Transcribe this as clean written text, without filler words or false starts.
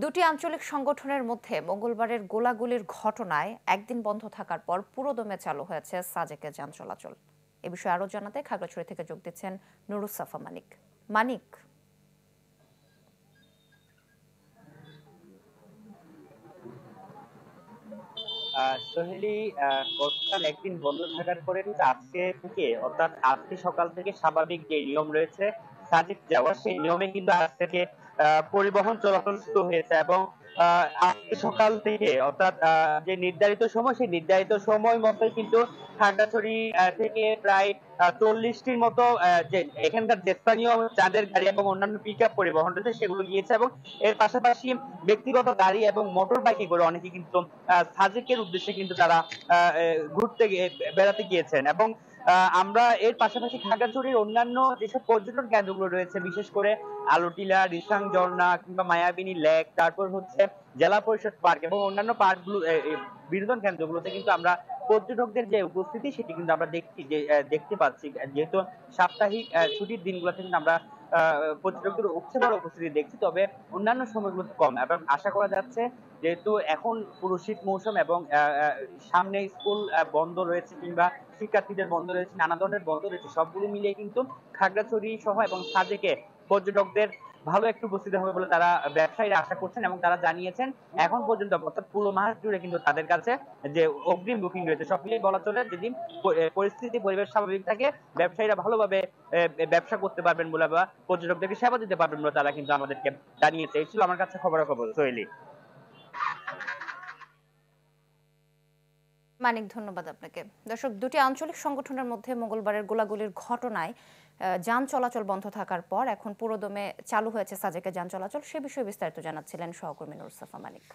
দুটি আঞ্চলিক সংগঠনের মধ্যে মঙ্গলবারের গোলাগুলির ঘটনায় একদিন বন্ধ থাকার পর পুরোদমে চালু হয়েছে সাজেকে যান চলাচল। এ বিষয়ে আরো জানাতে খাগড়াছড়ি থেকে যোগ দিচ্ছেন নুরুসাফা মানিক। মানিক, সোহেলি, গতকাল একদিন বন্ধ থাকার পরে কিন্তু আজকে থেকে অর্থাৎ আজকে সকাল থেকে স্বাভাবিক যে নিয়ম রয়েছে সাজেক যাওয়ার, সেই নিয়মে কিন্তু আজ থেকে পরিবহন চলাচল শুরু হয়েছে এবং আজকে সকাল থেকে অর্থাৎ যে নির্ধারিত সময়, সেই নির্ধারিত সময় মতোই কিন্তু খাগড়াছড়ি থেকে প্রায় 40টির মতো যে এখানকার যে স্থানীয় চাঁদের গাড়ি এবং অন্যান্য পিক আপ পরিবহন রয়েছে সেগুলো গিয়েছে এবং এর পাশাপাশি ব্যক্তিগত গাড়ি এবং মোটর বাইকে করে অনেকে কিন্তু সাজেকের উদ্দেশ্যে কিন্তু তারা ঘুরতে বেড়াতে গিয়েছেন এবং আমরা এর পাশাপাশি খাগড়াছড়ির অন্যান্য যেসব পর্যটন কেন্দ্রগুলো রয়েছে, বিশেষ করে আলোটিলা, রিসাং ঝর্ণা কিংবা মায়াবিনী লেক, তারপর হচ্ছে জেলা পরিষদ পার্ক এবং অন্যান্য পার্কগুলো, বিনোদন কেন্দ্রগুলোতে কিন্তু আমরা পর্যটকদের যে উপস্থিতি সেটি কিন্তু আমরা দেখতে পাচ্ছি। যেহেতু সাপ্তাহিক ছুটির দিনগুলোতে কিন্তু আমরা পর্যটকদের উপচে পড়া উপস্থিতি দেখছি, তবে অন্যান্য সময়গুলোতে কম এবং আশা করা যাচ্ছে যেহেতু এখন পুরো শীত মৌসুম এবং সামনে স্কুল বন্ধ রয়েছে কিংবা শিক্ষার্থীদের বন্ধ রয়েছে, নানা ধরনের বন্ধ রয়েছে, সবগুলো মিলিয়ে কিন্তু খাগড়াছড়ি সহ এবং সাজেকে পর্যটকদের ভালো একটু উপস্থিতি হবে বলে তারা ব্যবসায়ীরা আশা করছেন এবং তারা জানিয়েছেন এখন পর্যন্ত অর্থাৎ পুরো মাস জুড়ে কিন্তু তাদের কাছে যে অগ্রিম বুকিং রয়েছে, সব মিলিয়ে বলা চলে যেদিন পরিস্থিতি পরিবেশ স্বাভাবিক থাকে ব্যবসায়ীরা ভালোভাবে ব্যবসা করতে পারবেন বলে বা পর্যটকদেরকে সেবা দিতে পারবেন বলে তারা কিন্তু আমাদেরকে জানিয়েছে। এই ছিল আমার কাছে খবরাখবর, সোহেলি। মানিক, ধন্যবাদ আপনাকে। দর্শক, দুটি আঞ্চলিক সংগঠনের মধ্যে মঙ্গলবারের গোলাগুলির ঘটনায় যান চলাচল বন্ধ থাকার পর এখন পুরোদমে চালু হয়েছে সাজেকে যান চলাচল। সে বিষয়ে বিস্তারিত জানাচ্ছিলেন সহকর্মী নুরুসাফা মানিক।